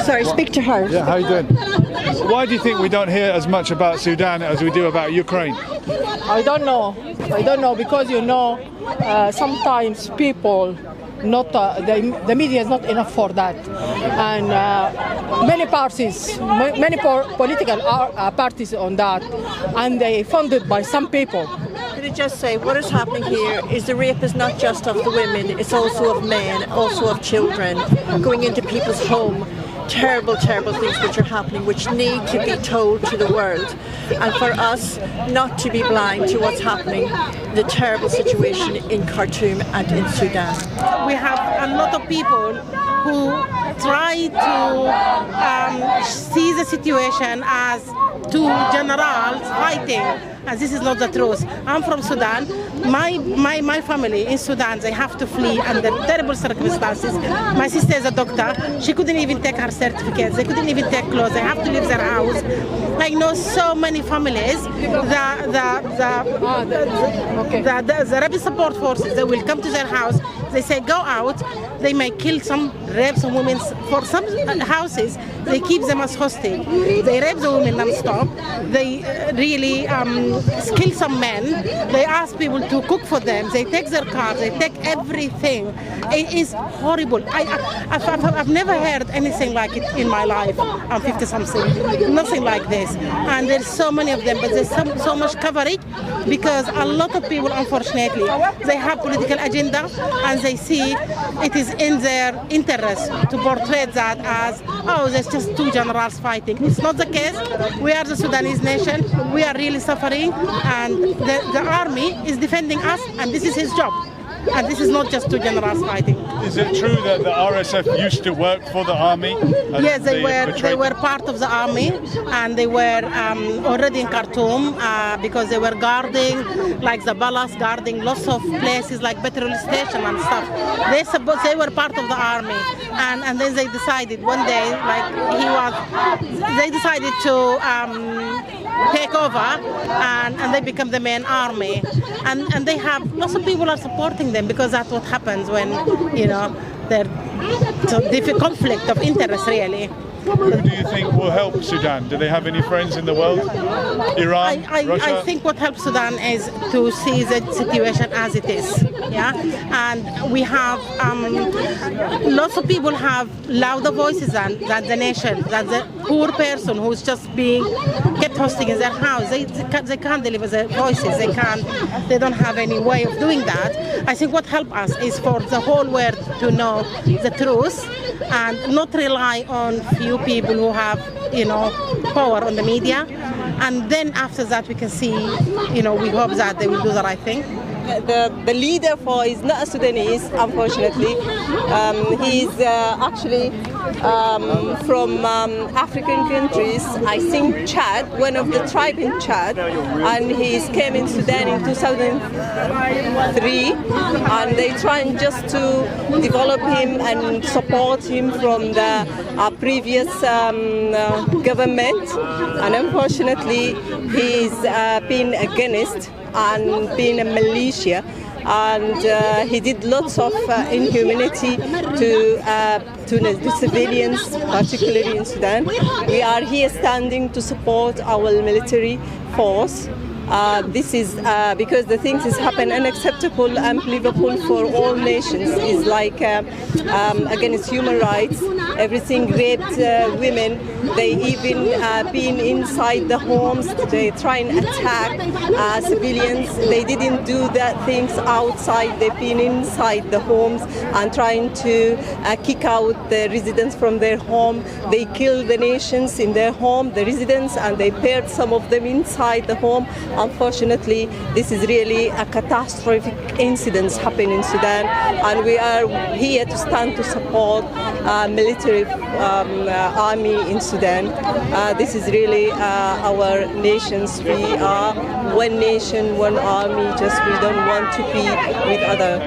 Sorry, speak to her. Yeah, how you doing? Why do you think we don't hear as much about Sudan as we do about Ukraine? I don't know because sometimes people not the media is not enough for that, and many political parties on that, and they funded by some people. Can I just say, what is happening here is the rape is not just of the women, it's also of men, also of children, going into people's home. Terrible, terrible things which are happening, which need to be told to the world. And for us not to be blind to what's happening, the terrible situation in Khartoum and in Sudan. We have a lot of people who try to see the situation as two generals fighting, and this is not the truth. I'm from Sudan. My family in Sudan, they have to flee under terrible circumstances. My sister is a doctor. She couldn't even take her certificates. They couldn't even take clothes. They have to leave their house. I know so many families. The rapid support forces, they will come to their house. They say go out. They may kill some, rape some women. For some houses, they keep them as hostage. They rape the women non-stop. They really kill some men. They ask people to cook for them. They take their cars. They take everything. It is horrible. I've never heard anything like it in my life. I'm 50-something. Nothing like this. And there's so many of them, but there's so much coverage because a lot of people, unfortunately, they have political agenda and they see it is in their interest to portray that as, oh, there's just two generals fighting. It's not the case. We are the Sudanese nation. We are really suffering, and the army is defending us, and this is his job. And this is not just two generals fighting. Is it true that the RSF used to work for the army? Yes, they were part of the army, and they were already in Khartoum because they were guarding, like the palace, guarding lots of places like petrol station and stuff. They were part of the army, and then they decided one day, they decided to take over, and they become the main army, and they have lots of people are supporting them because that's what happens when there's a conflict of interest really. Who do you think will help Sudan? Do they have any friends in the world? Iran, Russia? I think what helps Sudan is to see the situation as it is. Yeah, and we have lots of people have louder voices than the nation, than the poor person who's just being kept hostage in their house. They can't deliver their voices. They don't have any way of doing that. I think what helps us is for the whole world to know the truth and not rely on few people who have, power on the media. And then after that we can see, we hope that they will do the right thing. The leader is not a Sudanese, unfortunately. He's actually from African countries, I think Chad, one of the tribes in Chad, and he came in Sudan in 2003, and they trying just to develop him and support him from the previous government, and unfortunately he's been against and being a militia, and he did lots of inhumanity to the civilians, particularly in Sudan. We are here standing to support our military force. This is because the things is happen unacceptable, unbelievable for all nations. Is like against human rights. Everything raped women. They even been inside the homes. They try and attack civilians. They didn't do that things outside. They've been inside the homes and trying to kick out the residents from their home. They kill the nations in their home, the residents, and they buried some of them inside the home. Unfortunately, this is really a catastrophic incident happening in Sudan, and we are here to stand to support military army in Sudan. This is really our nations. We are one nation, one army. Just we don't want to be with other.